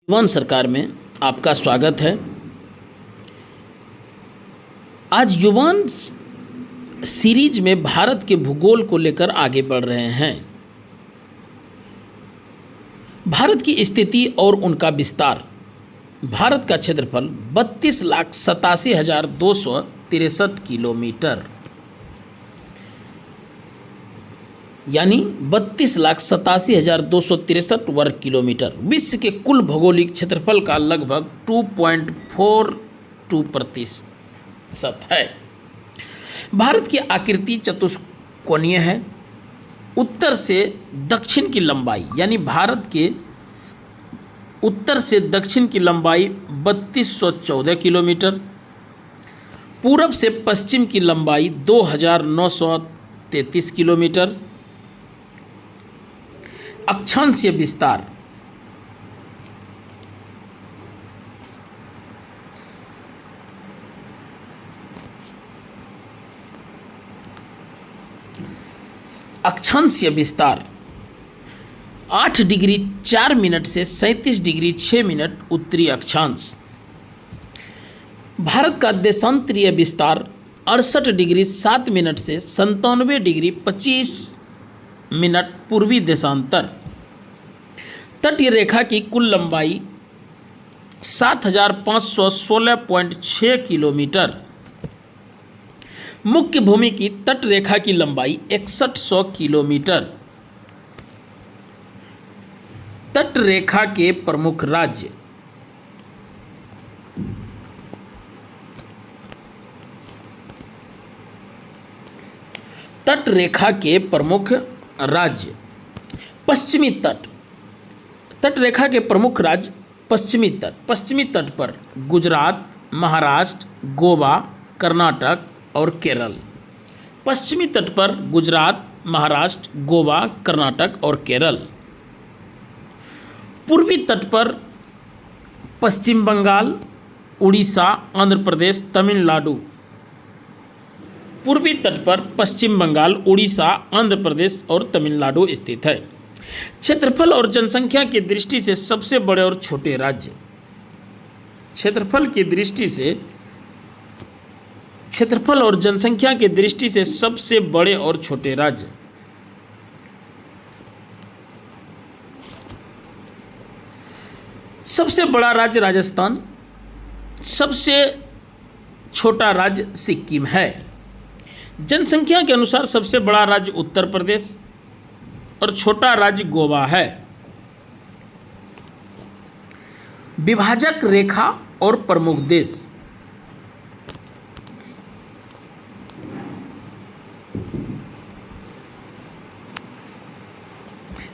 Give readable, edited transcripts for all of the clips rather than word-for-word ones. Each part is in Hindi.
युवान सरकार में आपका स्वागत है। आज युवान सीरीज में भारत के भूगोल को लेकर आगे बढ़ रहे हैं। भारत की स्थिति और उनका विस्तार। भारत का क्षेत्रफल 32,87,263 किलोमीटर यानी 32,87,263 वर्ग किलोमीटर विश्व के कुल भौगोलिक क्षेत्रफल का लगभग 2.42% है। भारत की आकृति चतुष्कोणीय है। उत्तर से दक्षिण की लंबाई यानी भारत के उत्तर से दक्षिण की लंबाई 3214 किलोमीटर, पूरब से पश्चिम की लंबाई 2933 किलोमीटर। अक्षांशीय विस्तार। अक्षांशीय विस्तार 8 डिग्री 4 मिनट से 37 डिग्री 6 मिनट उत्तरी अक्षांश। भारत का देशांतरीय विस्तार 68 डिग्री 7 मिनट से 97 डिग्री 25 मिनट पूर्वी देशांतर। तटीय रेखा की कुल लंबाई 7,516.6 किलोमीटर। मुख्य भूमि की तट रेखा की लंबाई 6100 किलोमीटर। तट रेखा के प्रमुख राज्य। तट रेखा के प्रमुख राज्य। पश्चिमी तट। तट रेखा के प्रमुख राज्य पश्चिमी तट। पश्चिमी तट पर गुजरात, महाराष्ट्र, गोवा, कर्नाटक और केरल। पश्चिमी तट पर गुजरात, महाराष्ट्र, गोवा, कर्नाटक और केरल। पूर्वी तट पर पश्चिम बंगाल, उड़ीसा, आंध्र प्रदेश, तमिलनाडु। पूर्वी तट पर पश्चिम बंगाल, उड़ीसा, आंध्र प्रदेश और तमिलनाडु स्थित है। क्षेत्रफल और जनसंख्या की दृष्टि से सबसे बड़े और छोटे राज्य। क्षेत्रफल की दृष्टि से क्षेत्रफल और जनसंख्या की दृष्टि से सबसे बड़े और छोटे राज्य। सबसे बड़ा राज्य राजस्थान, सबसे छोटा राज्य सिक्किम है। जनसंख्या के अनुसार सबसे बड़ा राज्य उत्तर प्रदेश और छोटा राज्य गोवा है। विभाजक रेखा और प्रमुख देश।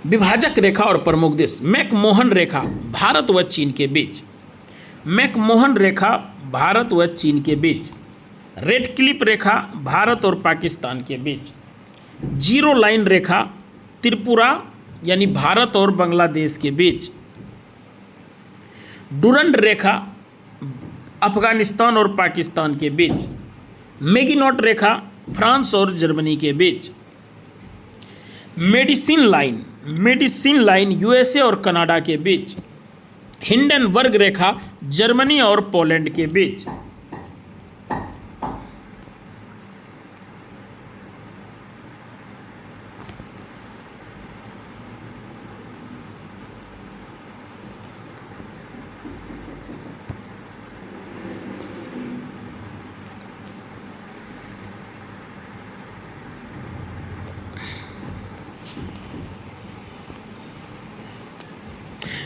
विभाजक रेखा और प्रमुख देश। मैकमोहन रेखा भारत व चीन के बीच। मैकमोहन रेखा भारत व चीन के बीच। रेड क्लिप रेखा भारत और पाकिस्तान के बीच। जीरो लाइन रेखा त्रिपुरा यानी भारत और बांग्लादेश के बीच। डुरंड रेखा अफगानिस्तान और पाकिस्तान के बीच। मैगिनॉट रेखा फ्रांस और जर्मनी के बीच। मेडिसिन लाइन यूएसए और कनाडा के बीच। हिंडनबर्ग रेखा जर्मनी और पोलैंड के बीच।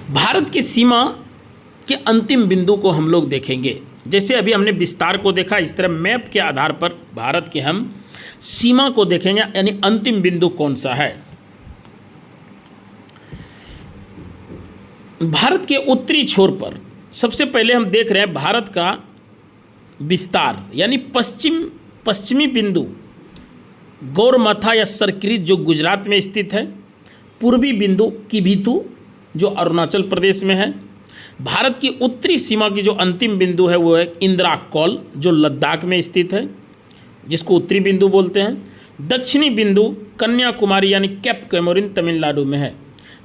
भारत की सीमा के अंतिम बिंदु को हम लोग देखेंगे। जैसे अभी हमने विस्तार को देखा, इस तरह मैप के आधार पर भारत के हम सीमा को देखेंगे, यानी अंतिम बिंदु कौन सा है। भारत के उत्तरी छोर पर सबसे पहले हम देख रहे हैं भारत का विस्तार, यानी पश्चिमी बिंदु गौरमाथा या सरक्रीत जो गुजरात में स्थित है। पूर्वी बिंदु किबिथु जो अरुणाचल प्रदेश में है। भारत की उत्तरी सीमा की जो अंतिम बिंदु है वो है इंदिरा कौल जो लद्दाख में स्थित है, जिसको उत्तरी बिंदु बोलते हैं। दक्षिणी बिंदु कन्याकुमारी यानी कैप कैमोरिन तमिलनाडु में है।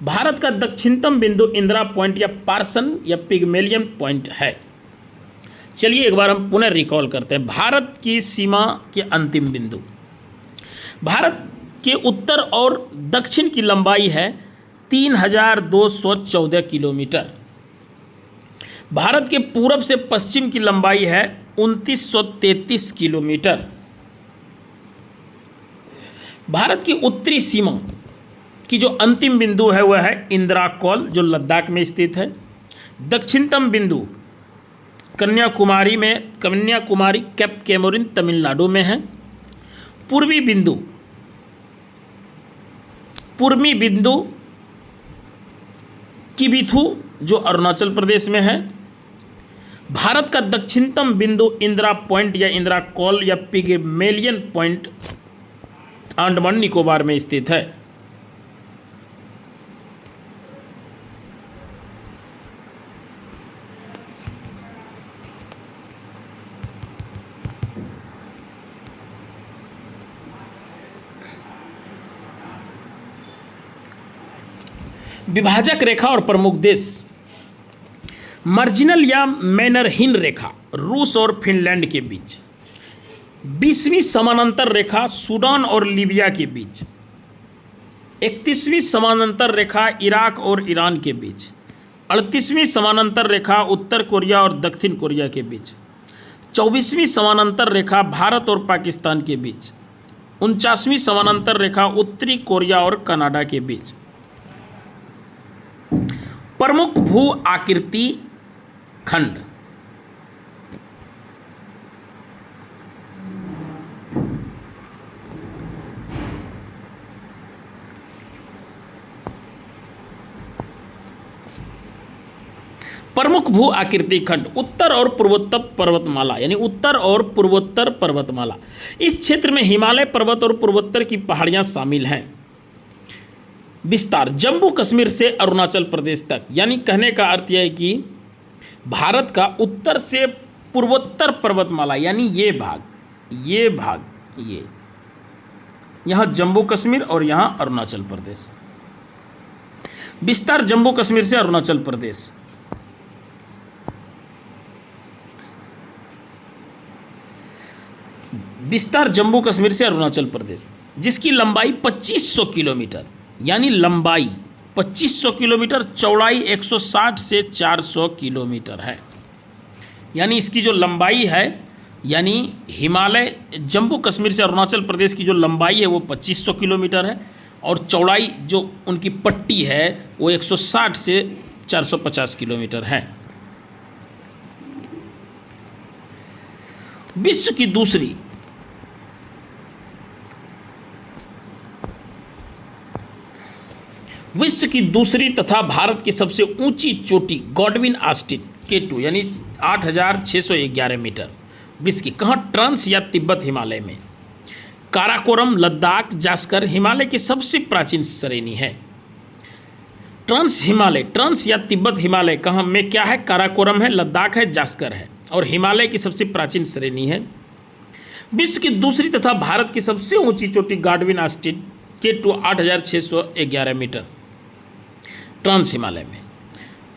भारत का दक्षिणतम बिंदु इंदिरा पॉइंट या पार्सन या पिगमेलियन पॉइंट है। चलिए एक बार हम पुनः रिकॉल करते हैं। भारत की सीमा के अंतिम बिंदु, भारत के उत्तर और दक्षिण की लंबाई है 3214 किलोमीटर। भारत के पूरब से पश्चिम की लंबाई है 2933 किलोमीटर। भारत की उत्तरी सीमा की जो अंतिम बिंदु है वह है इंदिरा कॉल जो लद्दाख में स्थित है। दक्षिणतम बिंदु कन्याकुमारी कैप कैमोरिन तमिलनाडु में है। पूर्वी बिंदु किबिथु जो अरुणाचल प्रदेश में है। भारत का दक्षिणतम बिंदु इंदिरा पॉइंट या इंदिरा कॉल या पिगमेलियन पॉइंट अंडमान निकोबार में स्थित है। विभाजक रेखा और प्रमुख देश, मार्जिनल या मैनरहिन रेखा रूस और फिनलैंड के बीच। 20वीं समानांतर रेखा सूडान और लीबिया के बीच। 31वीं समानांतर रेखा इराक और ईरान के बीच। 38वीं समानांतर रेखा उत्तर कोरिया और दक्षिण कोरिया के बीच। 24वीं समानांतर रेखा भारत और पाकिस्तान के बीच। 49वीं समानांतर रेखा उत्तरी कोरिया और कनाडा के बीच। प्रमुख भू आकृति खंड, प्रमुख भू आकृति खंड उत्तर और पूर्वोत्तर पर्वतमाला यानी उत्तर और पूर्वोत्तर पर्वतमाला। इस क्षेत्र में हिमालय पर्वत और पूर्वोत्तर की पहाड़ियां शामिल हैं। विस्तार जम्मू कश्मीर से अरुणाचल प्रदेश तक, यानी कहने का अर्थ यह है कि भारत का उत्तर से पूर्वोत्तर पर्वतमाला यानी ये भाग यहाँ जम्मू कश्मीर और यहाँ अरुणाचल प्रदेश। विस्तार जम्मू कश्मीर से अरुणाचल प्रदेश। विस्तार जम्मू कश्मीर से अरुणाचल प्रदेश जिसकी लंबाई 2500 किलोमीटर यानी लंबाई 2500 किलोमीटर, चौड़ाई 160 से 400 किलोमीटर है। यानी इसकी जो लंबाई है यानी हिमालय जम्मू कश्मीर से अरुणाचल प्रदेश की जो लंबाई है वो 2500 किलोमीटर है और चौड़ाई जो उनकी पट्टी है वो 160 से 450 किलोमीटर है। विश्व की दूसरी तथा भारत की सबसे ऊंची चोटी गॉडविन आस्टिन K2 यानी 8611 मीटर विश्व की कहाँ, ट्रांस या तिब्बत हिमालय में। काराकोरम लद्दाख जास्कर हिमालय की सबसे प्राचीन श्रेणी है। ट्रांस या तिब्बत हिमालय कहाँ में क्या है, काराकोरम है, लद्दाख है, जास्कर है और हिमालय की सबसे प्राचीन श्रेणी है। विश्व की दूसरी तथा भारत की सबसे ऊंची चोटी Godwin Austen K2 8611 metre trans Himalaya में।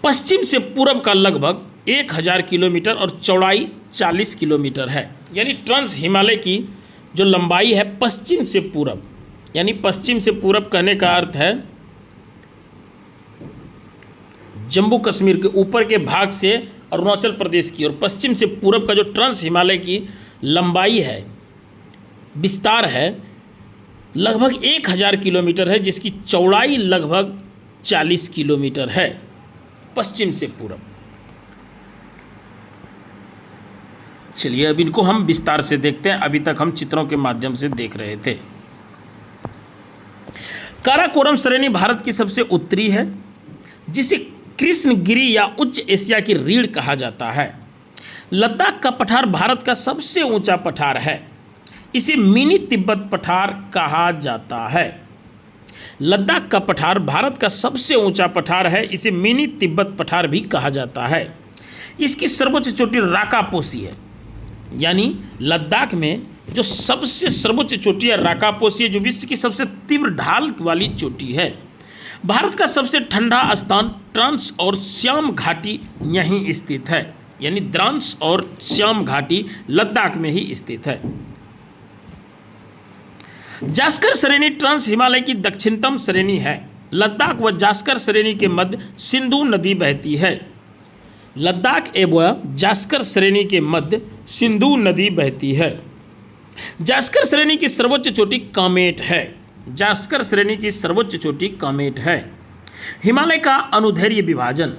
पश्चिम से पूरब का लगभग 1000 किलोमीटर और चौड़ाई 40 किलोमीटर है। यानी ट्रांस हिमालय की जो लंबाई है पश्चिम से पूरब, यानी पश्चिम से पूरब कहने का अर्थ है जम्मू कश्मीर के ऊपर के भाग से अरुणाचल प्रदेश की, और पश्चिम से पूरब का जो ट्रांस हिमालय की लंबाई है, विस्तार है, लगभग 1000 किलोमीटर है जिसकी चौड़ाई लगभग 40 किलोमीटर है पश्चिम से पूरब। चलिए अब इनको हम विस्तार से देखते हैं। अभी तक हम चित्रों के माध्यम से देख रहे थे। काराकोरम श्रेणी भारत की सबसे उत्तरी है जिसे कृष्णगिरी या उच्च एशिया की रीढ़ कहा जाता है। लद्दाख का पठार भारत का सबसे ऊंचा पठार है, इसे मिनी तिब्बत पठार कहा जाता है। लद्दाख का पठार भारत का सबसे ऊंचा पठार है, इसे मिनी तिब्बत पठार भी कहा जाता है। इसकी सर्वोच्च चोटी राकापोसी है, यानी लद्दाख में जो सबसे सर्वोच्च चोटी है राकापोसी है, जो विश्व की सबसे तीव्र ढाल वाली चोटी है। भारत का सबसे ठंडा स्थान ट्रांस और श्याम घाटी यहीं स्थित है, यानी द्रांस और श्याम घाटी लद्दाख में ही स्थित है। जास्कर श्रेणी ट्रांस हिमालय की दक्षिणतम श्रेणी है। लद्दाख व जास्कर श्रेणी के मध्य सिंधु नदी बहती है। लद्दाख एवं जास्कर श्रेणी के मध्य सिंधु नदी बहती है। जास्कर श्रेणी की सर्वोच्च चोटी कामेट है। जास्कर श्रेणी की सर्वोच्च चोटी कामेट है। हिमालय का अनुदैर्घ्य विभाजन।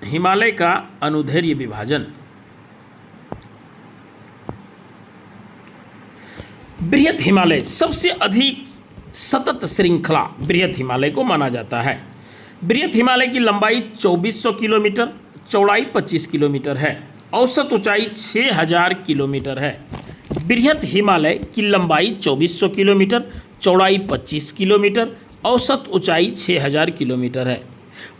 हिमालय का अनुदैर्घ्य विभाजन। बृहत हिमालय सबसे अधिक सतत श्रृंखला बृहत हिमालय को माना जाता है। बृहत हिमालय की लंबाई 2400 किलोमीटर, चौड़ाई 25 किलोमीटर है। औसत ऊंचाई 6000 किलोमीटर है। बृहत हिमालय की लंबाई 2400 किलोमीटर, चौड़ाई 25 किलोमीटर, औसत ऊंचाई 6000 किलोमीटर है।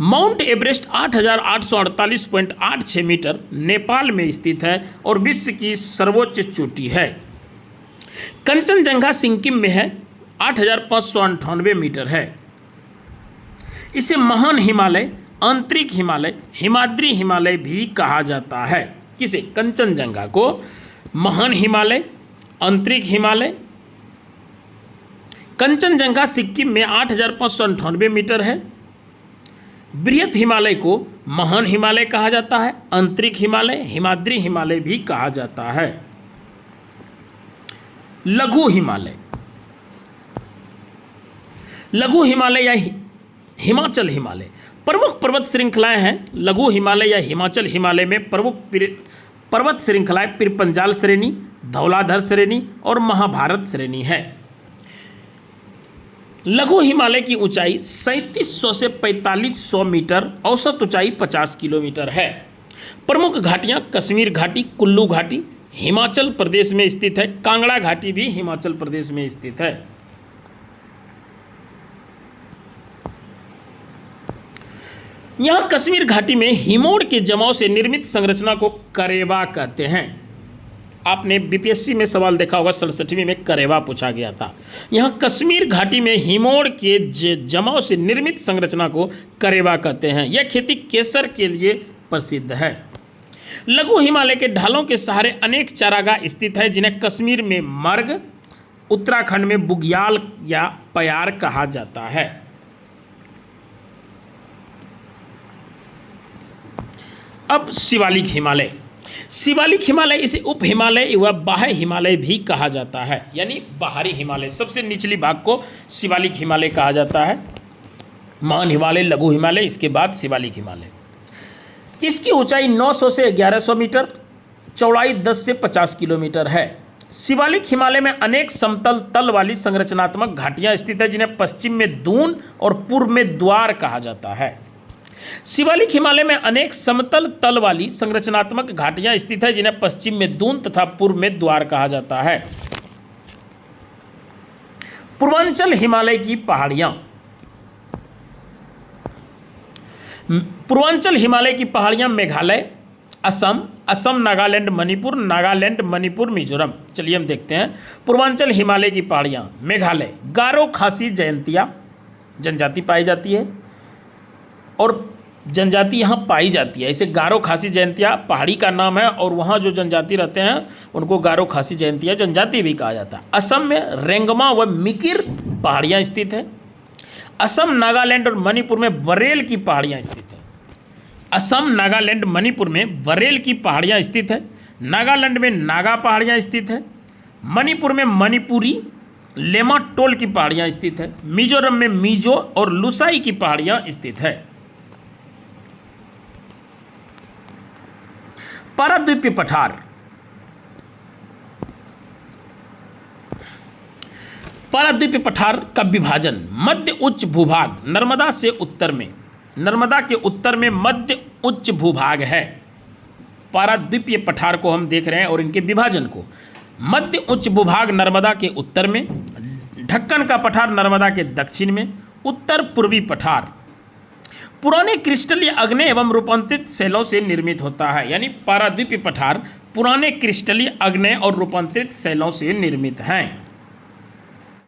माउंट एवरेस्ट 8848.86 मीटर नेपाल में स्थित है और विश्व की सर्वोच्च चोटी है। कंचनजंगा सिक्किम में है, 8598 मीटर है। इसे महान हिमालय, आंतरिक हिमालय, हिमाद्री हिमालय भी कहा जाता है। किसे? कंचनजंगा को महान हिमालय, आंतरिक हिमालय। कंचनजंगा सिक्किम में 8598 मीटर है। बृहत हिमालय को महान हिमालय कहा जाता है, आंतरिक हिमालय, हिमाद्री हिमालय भी कहा जाता है। लघु हिमालय। लघु हिमालय या हिमाचल हिमालय प्रमुख पर्वत श्रृंखलाएं हैं। लघु हिमालय या हिमाचल हिमालय में प्रमुख पर्वत श्रृंखलाएं पिरपंजाल श्रेणी, धौलाधर श्रेणी और महाभारत श्रेणी है। लघु हिमालय की ऊंचाई 3700 से 4500 मीटर, औसत ऊंचाई 50 किलोमीटर है। प्रमुख घाटियां कश्मीर घाटी, कुल्लू घाटी हिमाचल प्रदेश में स्थित है। कांगड़ा घाटी भी हिमाचल प्रदेश में स्थित है। यहां कश्मीर घाटी में हिमोड़ के जमाव से निर्मित संरचना को करेवा कहते हैं। आपने बीपीएससी में सवाल देखा होगा, 67वीं में करेवा पूछा गया था। यहां कश्मीर घाटी में हिमोड़ के जमाव से निर्मित संरचना को करेवा कहते हैं। यह खेती केसर के लिए प्रसिद्ध है। लघु हिमालय के ढालों के सहारे अनेक चारागाह स्थित है, जिन्हें कश्मीर में मर्ग, उत्तराखंड में बुग्याल या प्यार कहा जाता है। अब शिवालिक हिमालय। शिवालिक हिमालय इसे उप हिमालय व बाह्य हिमालय भी कहा जाता है, यानी बाहरी हिमालय। सबसे निचली भाग को शिवालिक हिमालय कहा जाता है। महान हिमालय, लघु हिमालय, इसके बाद शिवालिक हिमालय। इसकी ऊंचाई 900 से 1100 मीटर, चौड़ाई 10 से 50 किलोमीटर है। शिवालिक हिमालय में अनेक समतल तल वाली संरचनात्मक घाटियां स्थित है, जिन्हें पश्चिम में दून और पूर्व में द्वार कहा जाता है। शिवालिक हिमालय में अनेक समतल तल वाली संरचनात्मक घाटियां स्थित है, जिन्हें पश्चिम में दून तथा पूर्व में द्वार कहा जाता है। पूर्वांचल हिमालय की पहाड़ियां। पूर्वांचल हिमालय की पहाड़ियां मेघालय, असम, नागालैंड, मणिपुर, मिजोरम। चलिए हम देखते हैं पूर्वांचल हिमालय की पहाड़ियां। मेघालय, गारो खासी जयंतिया जनजाति पाई जाती है और जनजाति यहाँ पाई जाती है। इसे गारो खासी जयंतिया पहाड़ी का नाम है और वहाँ जो जनजाति रहते हैं उनको गारो खासी जयंतिया जनजाति भी कहा जाता है। असम में रेंगमा व मिकिर पहाड़ियाँ स्थित हैं। असम, नागालैंड और मणिपुर में बरेल की पहाड़ियाँ स्थित हैं। असम, नागालैंड, मणिपुर में बरेल की पहाड़ियाँ स्थित है। नागालैंड में नागा पहाड़ियाँ स्थित है। मणिपुर में मणिपुरी लेमा टोल की पहाड़ियाँ स्थित है। मिजोरम में मिजो और लुसाई की पहाड़ियाँ स्थित है। पाराद्वीपीय पठार। पाराद्वीपीय पठार का विभाजन। मध्य उच्च भूभाग नर्मदा से उत्तर में, नर्मदा के उत्तर में मध्य उच्च भूभाग है। पाराद्वीपीय पठार को हम देख रहे हैं और इनके विभाजन को। मध्य उच्च भूभाग नर्मदा के उत्तर में, ढक्कन का पठार नर्मदा के दक्षिण में, उत्तर पूर्वी पठार पुराने क्रिस्टलीय आग्नेय एवं रूपांतरित शैलों से निर्मित होता है। यानी पाराद्वीपीय पठार पुराने क्रिस्टलीय आग्नेय और रूपांतरित शैलों से निर्मित हैं।